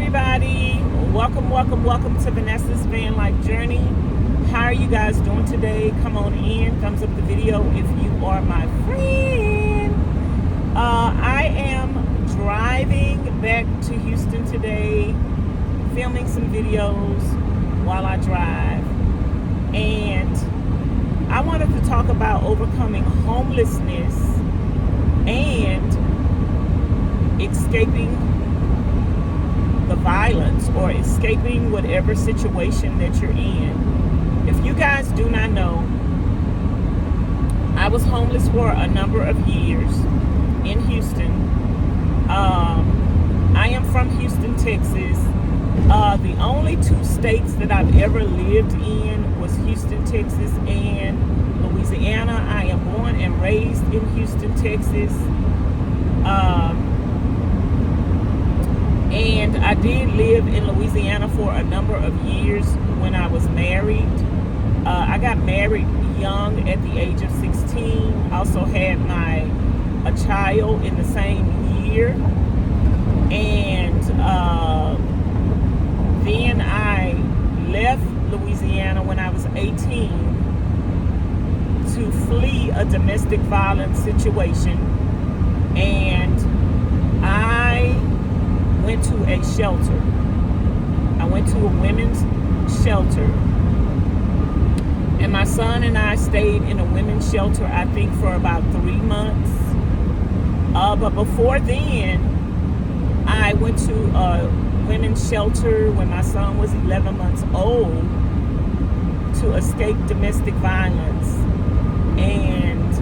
everybody. Welcome to Vanessa's van life journey. How are you guys doing today? Come on in, thumbs up the video if you are my friend. I am driving back to Houston today, filming some videos while I drive, and I wanted to talk about overcoming homelessness and escaping the violence or escaping whatever situation that you're in. If you guys do not know, I was homeless for a number of years in Houston. I am from Houston, Texas. The only two states that I've ever lived in was Houston, Texas, and Louisiana. I am born and raised in Houston, Texas. And I did live in Louisiana for a number of years when I was married. I got married young at the age of 16. Also had a child in the same year. And then I left Louisiana when I was 18 to flee a domestic violence situation. And I went to a shelter. I went to a women's shelter. And my son and I stayed in a women's shelter, I think, for about 3 months. But before then, I went to a women's shelter when my son was 11 months old to escape domestic violence. And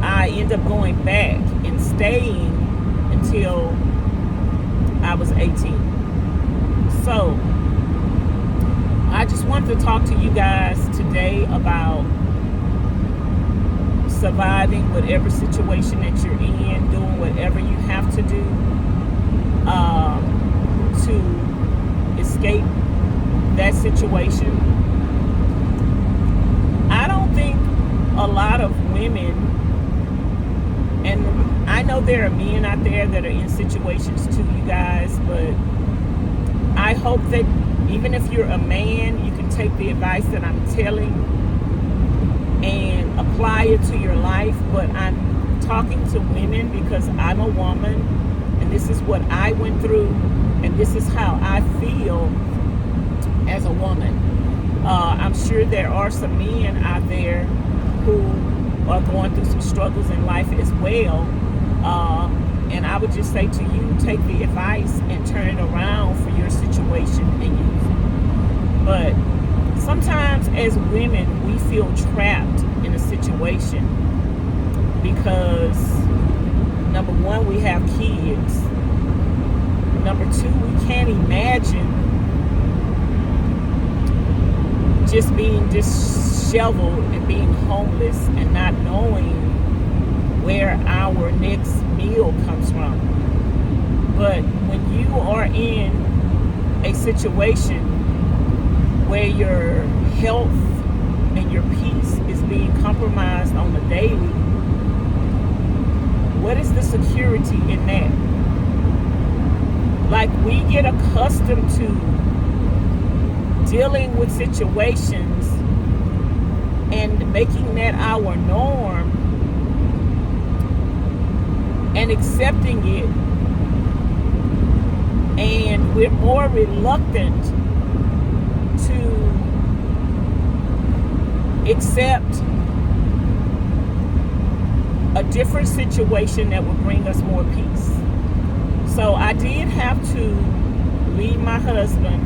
I ended up going back and staying until I was 18. So I just wanted to talk to you guys today about surviving whatever situation that you're in, doing whatever you have to do to escape that situation. I don't think a lot of women, and I know there are men out there that are in situations too, you guys, but I hope that even if you're a man, you can take the advice that I'm telling and apply it to your life. But I'm talking to women because I'm a woman, and this is what I went through, and this is how I feel as a woman. I'm sure there are some men out there who are going through some struggles in life as well. And I would just say to you, take the advice and turn it around for your situation and use it. But sometimes as women, we feel trapped in a situation because, number one, we have kids. Number two, we can't imagine just being disheveled and being homeless and not knowing where our next meal comes from. But when you are in a situation where your health and your peace is being compromised on the daily, what is the security in that? Like, we get accustomed to dealing with situations and making that our norm and accepting it, and we're more reluctant to accept a different situation that would bring us more peace. So I did have to leave my husband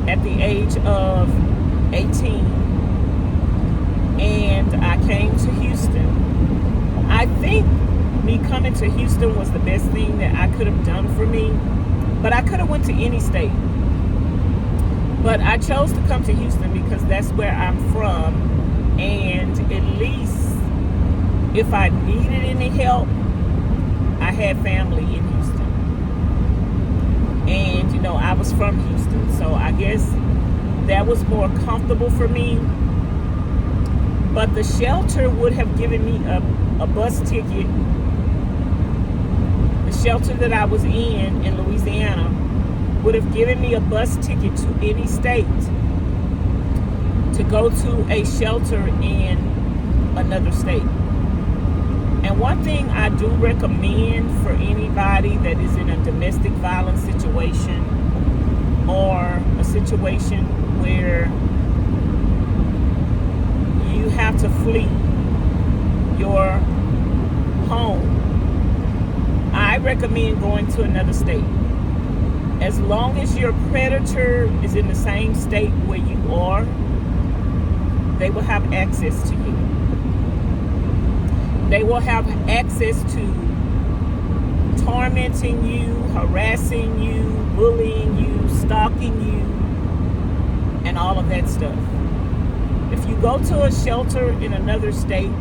at the age of 18, and I came to Houston. I think me coming to Houston was the best thing that I could have done for me, but I could have went to any state. But I chose to come to Houston because that's where I'm from, and at least if I needed any help, I had family in Houston. And, you know, I was from Houston, so I guess that was more comfortable for me. But the shelter would have given me a bus ticket. The the shelter that I was in Louisiana would have given me a bus ticket to any state to go to a shelter in another state. And one thing I do recommend for anybody that is in a domestic violence situation or a situation where you have to flee your home, I recommend going to another state. As long as your predator is in the same state where you are, they will have access to you. They will have access to tormenting you, harassing you, bullying you, stalking you, and all of that stuff. If you go to a shelter in another state,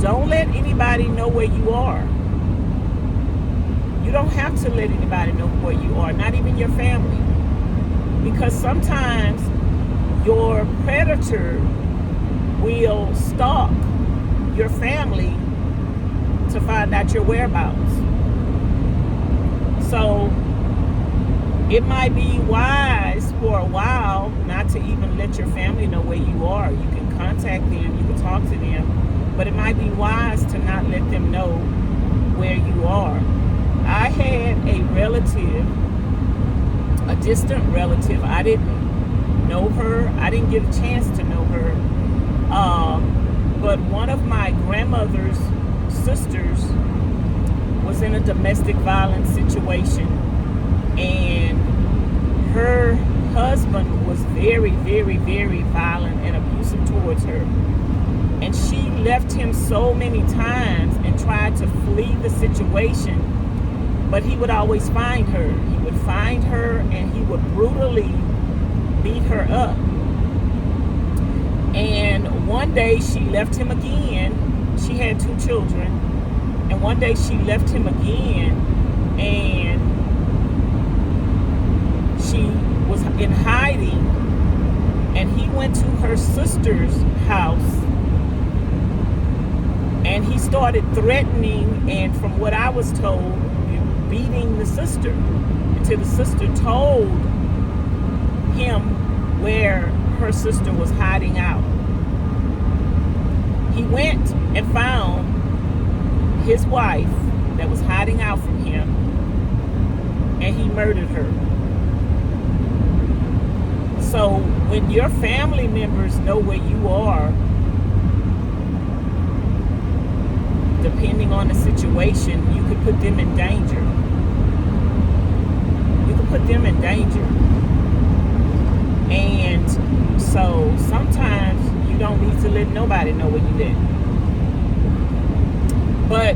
don't let anybody know where you are. You don't have to let anybody know where you are, not even your family. Because sometimes your predator will stalk your family to find out your whereabouts. So it might be wise for a while not to even let your family know where you are. You can contact them, you can talk to them, but it might be wise to not let them know where you are. I had a relative, a distant relative. I didn't know her. I didn't get a chance to know her. But one of my grandmother's sisters was in a domestic violence situation, and her husband was very, very, very violent and abusive towards her. And she left him so many times and tried to flee the situation, but he would always find her. He would find her and he would brutally beat her up. And one day she left him again. She had 2 children. And one day she left him again, and she was in hiding. And he went to her sister's house, and he started threatening, and from what I was told, beating the sister, until the sister told him where her sister was hiding out. He went and found his wife that was hiding out from him, and he murdered her. So when your family members know where you are, depending on the situation, you could put them in danger. You could put them in danger. And so sometimes you don't need to let nobody know where you live. But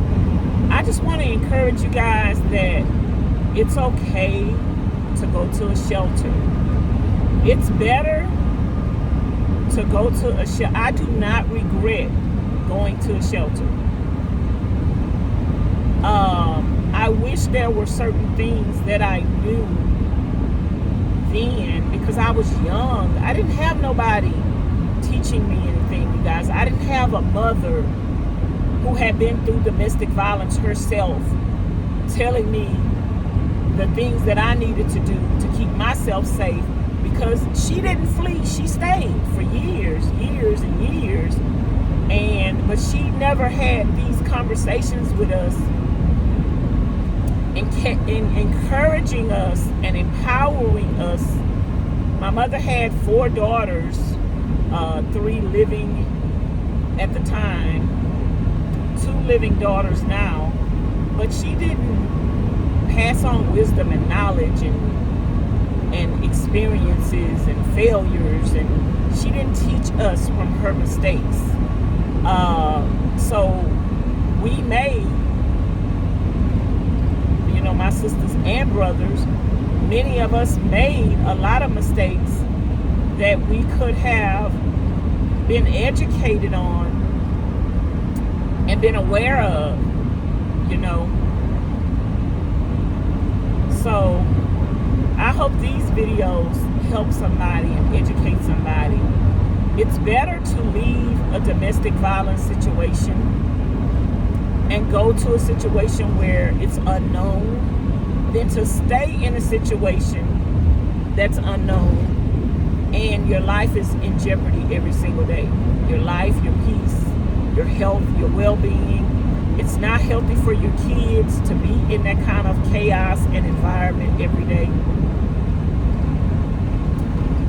I just want to encourage you guys that it's okay to go to a shelter. It's better to go to a shelter. I do not regret going to a shelter. I wish there were certain things that I knew then, because I was young. I didn't have nobody teaching me anything, you guys. I didn't have a mother who had been through domestic violence herself telling me the things that I needed to do to keep myself safe, because she didn't flee. She stayed for years and years, but she never had these conversations with us and encouraging us and empowering us. My mother had 4 daughters, 3 living at the time, 2 living daughters now, but she didn't pass on wisdom and knowledge and experiences and failures, and she didn't teach us from her mistakes. So we made, my sisters and brothers, many of us made a lot of mistakes that we could have been educated on and been aware of, So I hope these videos help somebody and educate somebody. It's better to leave a domestic violence situation and go to a situation where it's unknown than to stay in a situation that's unknown and your life is in jeopardy every single day. Your life, your peace, your health, your well-being. It's not healthy for your kids to be in that kind of chaos and environment every day.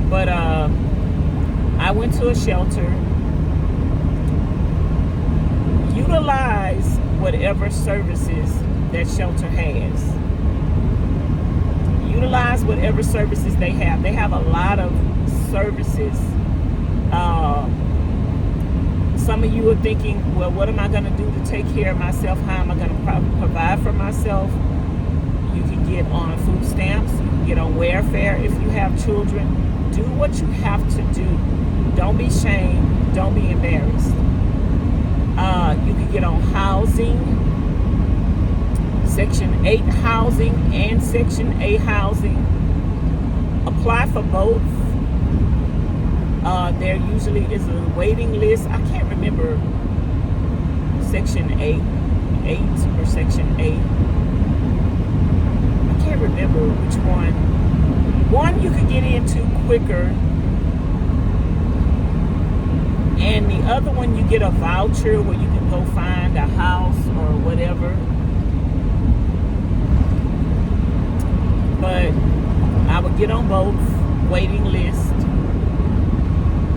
But I went to a shelter. Utilize whatever services that shelter has. Utilize whatever services they have. They have a lot of services. Some of you are thinking, well, what am I going to do to take care of myself? How am I going to provide for myself? You can get on food stamps. You can get on welfare if you have children. Do what you have to do. Don't be shamed. Don't be embarrassed. You can get on housing, Section 8 housing and Section 8 housing. Apply for both. There usually is a waiting list. I can't remember Section 8 or Section 8. I can't remember which one. One you could get into quicker, and the other one you get a voucher where you can go find a house or whatever. But I would get on both waiting list,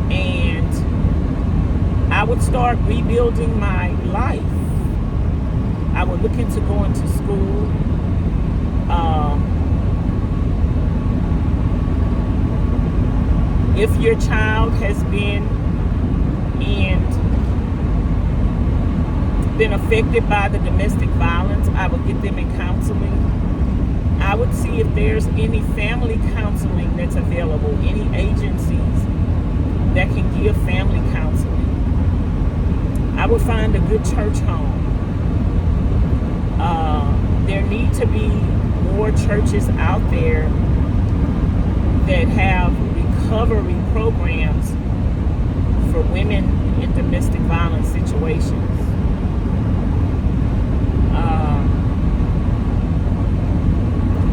and I would start rebuilding my life. I would look into going to school. If your child has been affected by the domestic violence, I would get them in counseling. I would see if there's any family counseling that's available, any agencies that can give family counseling. I would find a good church home. There need to be more churches out there that have recovery programs for women in domestic violence situations.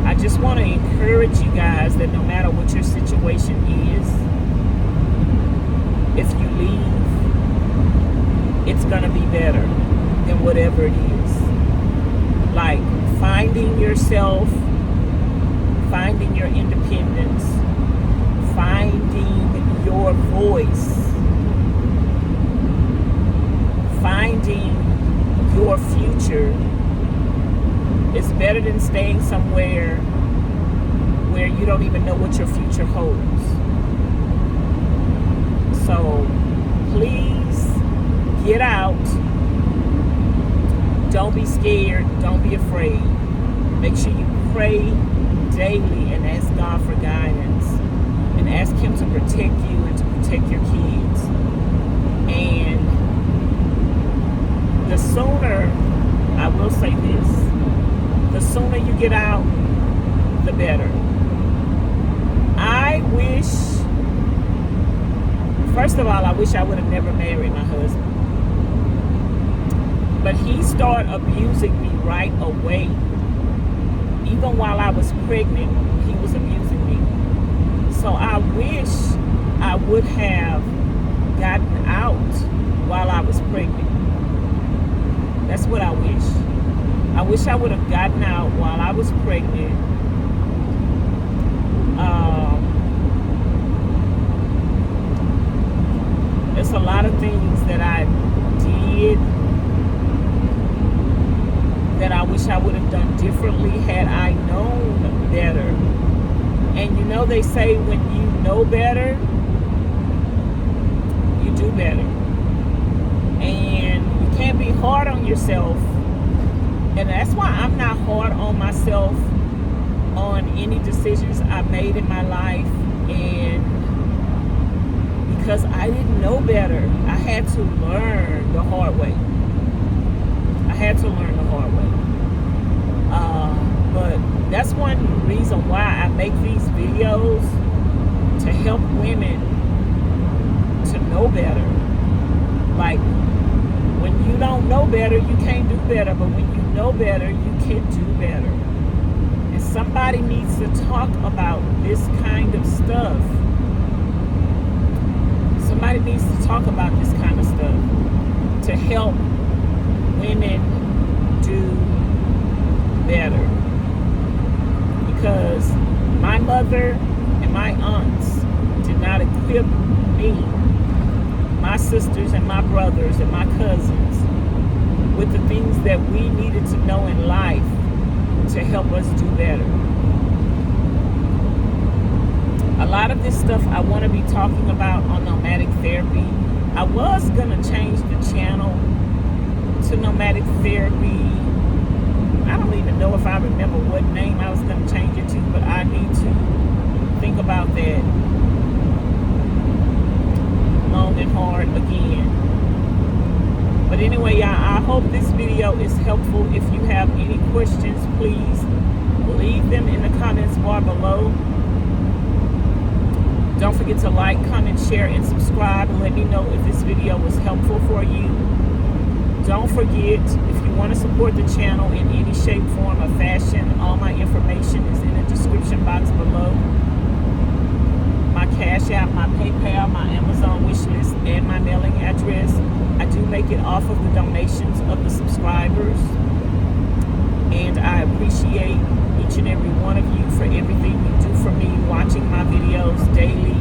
I just want to encourage you guys that no matter what your situation is, if you leave, it's going to be better than whatever it is. Like finding yourself, finding your independence, finding your voice, finding your future is better than staying somewhere where you don't even know what your future holds. So please get out. Don't be scared. Don't be afraid. Make sure you pray daily and ask God for guidance and ask Him to protect you and to protect your kids. And the sooner, I will say this, the sooner you get out, the better. I wish, first of all, I wish I would have never married my husband. But he started abusing me right away. Even while I was pregnant, he was abusing me. So I wish I would have gotten out while I was pregnant. That's what I wish. I wish I would have gotten out while I was pregnant. There's a lot of things that I did that I wish I would have done differently had I known better. And you know, they say when you know better, you do better. And you can't be hard on yourself. And that's why I'm not hard on myself on any decisions I made in my life. And because I didn't know better, I had to learn the hard way. I had to learn the hard way. But that's one reason why I make these videos, to help women to know better. Like, When you don't know better, you can't do better. But when you know better, you can do better. And somebody needs to talk about this kind of stuff. Somebody needs to talk about this kind of stuff to help women do better. Because my mother and my aunts did not equip me, my sisters and my brothers and my cousins, with the things that we needed to know in life to help us do better. A lot of this stuff I want to be talking about on nomadic therapy. I was going to change the channel to nomadic therapy. I don't even know if I remember what name I was going to change it to, but I need to think about that long and hard again. But anyway, y'all, I hope this video is helpful. If you have any questions, please leave them in the comments bar below. Don't forget to like, comment, share, and subscribe, and let me know if this video was helpful for you. Don't forget, if you want to support the channel in any shape, form, or fashion, all my information is in the description box below. My Cash App, my PayPal, my Amazon wish list, and my mailing address. I do make it off of the donations of the subscribers. And I appreciate each and every one of you for everything you do for me, watching my videos daily,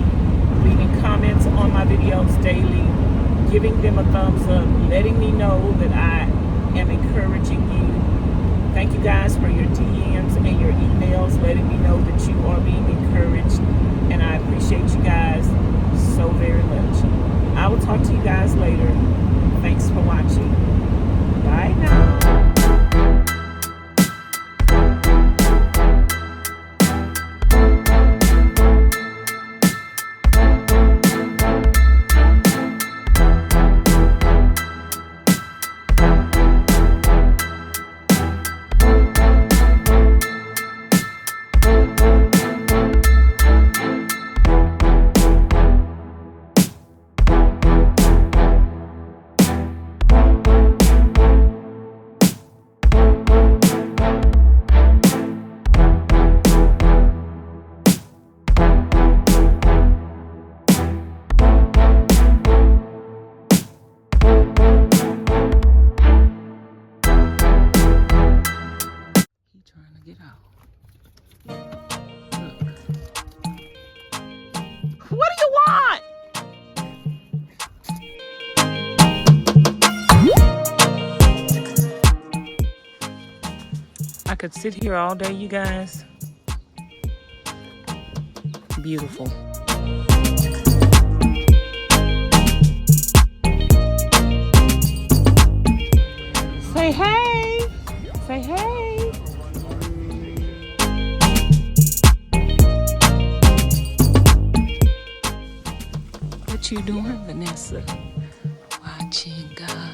leaving comments on my videos daily, giving them a thumbs up, letting me know that I am encouraging you. Thank you guys for your DMs and your emails, letting me know that you are being encouraged. And I appreciate you guys so very much. I will talk to you guys later. Thanks for watching. Bye now. Get out. What do you want? I could sit here all day, you guys. Beautiful. Say hey. Say hey. What you doing, Vanessa? Watching God.